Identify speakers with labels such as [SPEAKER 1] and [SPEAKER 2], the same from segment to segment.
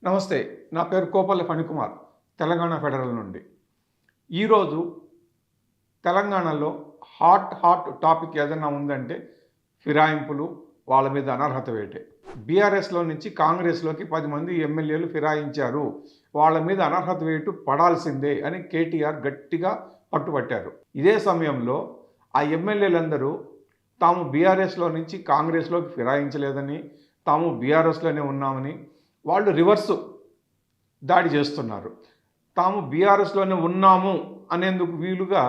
[SPEAKER 1] నమస్తే. నా పేరు కోపల్లి ఫణికుమార్, తెలంగాణ ఫెడరల్ నుండి. ఈరోజు తెలంగాణలో హాట్ టాపిక్ ఏదైనా ఉందంటే ఫిరాయింపులు, వాళ్ళ మీద అనర్హత వేటే. బీఆర్ఎస్లో నుంచి కాంగ్రెస్లోకి 10 మంది ఎమ్మెల్యేలు ఫిరాయించారు, వాళ్ళ మీద అనర్హత వేటు పడాల్సిందే అని కేటీఆర్ గట్టిగా పట్టుబట్టారు. ఇదే సమయంలో ఆ ఎమ్మెల్యేలందరూ తాము బీఆర్ఎస్లో నుంచి కాంగ్రెస్లోకి ఫిరాయించలేదని, తాము బీఆర్ఎస్లోనే ఉన్నామని వాళ్ళు రివర్సు దాడి చేస్తున్నారు. తాము బీఆర్ఎస్లోనే ఉన్నాము అనేందుకు వీలుగా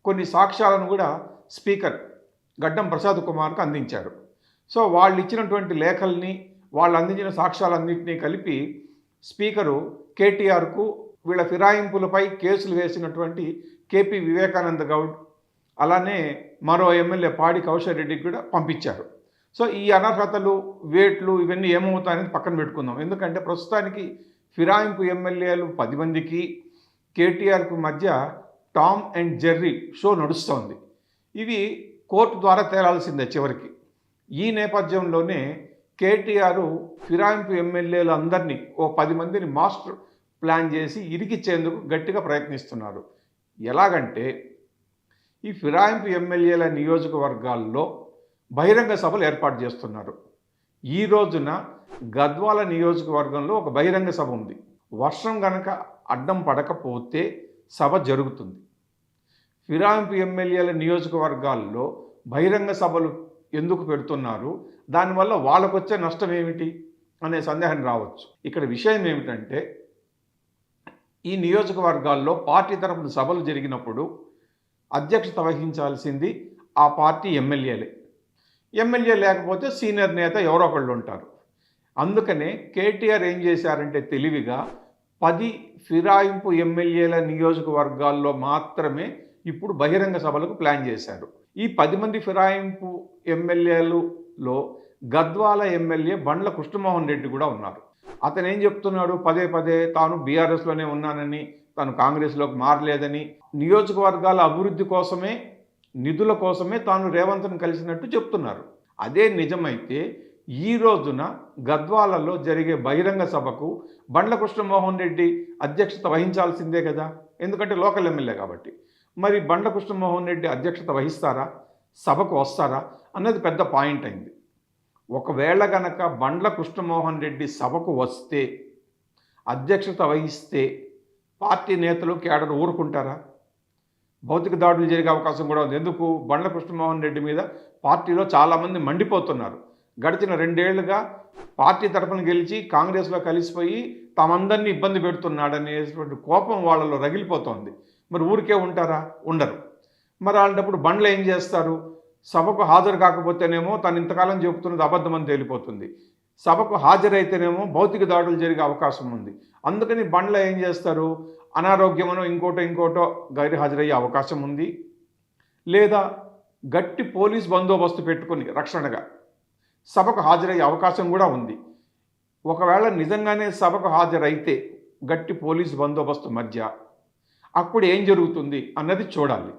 [SPEAKER 1] కొన్ని సాక్ష్యాలను కూడా స్పీకర్ గడ్డం ప్రసాద్ కుమార్కు అందించారు. సో వాళ్ళు ఇచ్చినటువంటి లేఖల్ని, వాళ్ళు అందించిన సాక్ష్యాలన్నింటినీ కలిపి స్పీకరు కేటీఆర్కు వీళ్ళ ఫిరాయింపులపై కేసులు వేసినటువంటి కేపీ వివేకానంద గౌడ్, అలానే మరో ఎమ్మెల్యే పాడి కౌశల్ రెడ్డికి కూడా పంపించారు. సో ఈ అనర్హతలు, వేట్లు ఇవన్నీ ఏమవుతాయనేది పక్కన పెట్టుకుందాం. ఎందుకంటే ప్రస్తుతానికి ఫిరాయింపు ఎమ్మెల్యేలు 10 మందికి కేటీఆర్కు మధ్య టామ్ అండ్ జెర్రీ షో నడుస్తోంది. ఇవి కోర్టు ద్వారా తేలాల్సిందే చివరికి. ఈ నేపథ్యంలోనే కేటీఆర్ ఫిరాయింపు ఎమ్మెల్యేలు అందరినీ, ఓ 10 మందిని మాస్టర్ ప్లాన్ చేసి ఇరికిచ్చేందుకు గట్టిగా ప్రయత్నిస్తున్నారు. ఎలాగంటే ఈ ఫిరాయింపు ఎమ్మెల్యేల నియోజకవర్గాల్లో బహిరంగ సభలు ఏర్పాటు చేస్తున్నారు. ఈ రోజున గద్వాల నియోజకవర్గంలో ఒక బహిరంగ సభ ఉంది. వర్షం గనక అడ్డం పడకపోతే సభ జరుగుతుంది. ఫిరాయింపు ఎమ్మెల్యేల నియోజకవర్గాల్లో బహిరంగ సభలు ఎందుకు పెడుతున్నారు, దానివల్ల వాళ్ళకు వచ్చే నష్టం ఏమిటి అనే సందేహం రావచ్చు. ఇక్కడ విషయం ఏమిటంటే, ఈ నియోజకవర్గాల్లో పార్టీ తరఫున సభలు జరిగినప్పుడు అధ్యక్షత వహించాల్సింది ఆ పార్టీ ఎమ్మెల్యేలే. ఎమ్మెల్యే లేకపోతే సీనియర్ నేత ఎవరో ఒకళ్ళు ఉంటారు. అందుకనే కేటీఆర్ ఏం చేశారంటే తెలివిగా 10 ఫిరాయింపు ఎమ్మెల్యేల నియోజకవర్గాల్లో మాత్రమే ఇప్పుడు బహిరంగ సభలకు ప్లాన్ చేశారు. ఈ 10 మంది ఫిరాయింపు ఎమ్మెల్యేలలో గద్వాల ఎమ్మెల్యే బండ్ల కృష్ణమోహన్ రెడ్డి కూడా ఉన్నారు. అతను ఏం చెప్తున్నాడు, పదే తాను బీఆర్ఎస్లోనే ఉన్నానని, తాను కాంగ్రెస్లోకి మారలేదని, నియోజకవర్గాల అభివృద్ధి కోసమే, నిధుల కోసమే తాను రేవంత్ను కలిసినట్టు చెప్తున్నారు. అదే నిజమైతే ఈ రోజున గద్వాలలో జరిగే బహిరంగ సభకు బండ్ల కృష్ణమోహన్ రెడ్డి అధ్యక్షత వహించాల్సిందే కదా, ఎందుకంటే లోకల్ ఎమ్మెల్యే కాబట్టి. మరి బండ్ల కృష్ణమోహన్ రెడ్డి అధ్యక్షత వహిస్తారా, సభకు వస్తారా అన్నది పెద్ద పాయింట్ అయింది. ఒకవేళ గనక బండ్ల కృష్ణమోహన్ రెడ్డి సభకు వస్తే, అధ్యక్షత వహిస్తే పార్టీ నేతలు, కేడర్ ఊరుకుంటారా? భౌతిక దాడులు జరిగే అవకాశం కూడా ఉంది. ఎందుకు? బండ్ల కృష్ణమోహన్ రెడ్డి మీద పార్టీలో చాలామంది మండిపోతున్నారు. గడిచిన 2 ఏళ్లుగా పార్టీ తరఫున గెలిచి కాంగ్రెస్లో కలిసిపోయి తమందరినీ ఇబ్బంది పెడుతున్నాడనేటువంటి కోపం వాళ్ళలో రగిలిపోతోంది. మరి ఊరికే ఉంటారా? ఉండరు. మరి అలాంటప్పుడు బండ్లు ఏం చేస్తారు? సభకు హాజరు కాకపోతేనేమో తను ఇంతకాలం చెబుతున్నది అబద్ధమని తేలిపోతుంది, సభకు హాజరైతేనేమో భౌతిక దాడులు జరిగే అవకాశం ఉంది. అందుకని బండ్ల ఏం చేస్తారు, అనారోగ్యమనో ఇంకోటో గైరు హాజరయ్యే అవకాశం ఉంది. లేదా గట్టి పోలీస్ బందోబస్తు పెట్టుకుని రక్షణగా సభకు హాజరయ్యే అవకాశం కూడా ఉంది. ఒకవేళ నిజంగానే సభకు హాజరైతే గట్టి పోలీస్ బందోబస్తు మధ్య అప్పుడు ఏం జరుగుతుంది అన్నది చూడాలి.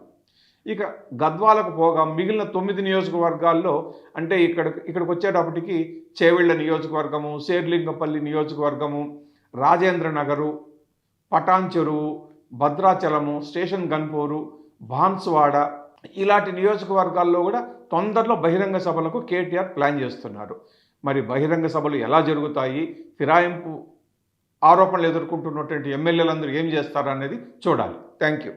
[SPEAKER 1] ఇక గద్వాలకు పోగా మిగిలిన 9 నియోజకవర్గాల్లో, అంటే ఇక్కడికి వచ్చేటప్పటికి చేవెళ్ల నియోజకవర్గము, శేర్లింగపల్లి నియోజకవర్గము, రాజేంద్ర నగరు, పటాన్ చెరువు, భద్రాచలము, స్టేషన్ గన్పూరు, బాన్సువాడ, ఇలాంటి నియోజకవర్గాల్లో కూడా తొందరలో బహిరంగ సభలకు కేటీఆర్ ప్లాన్ చేస్తున్నారు. మరి బహిరంగ సభలు ఎలా జరుగుతాయి, ఫిరాయింపు ఆరోపణలు ఎదుర్కొంటున్నటువంటి ఎమ్మెల్యేలందరూ ఏం చేస్తారనేది చూడాలి. Thank you.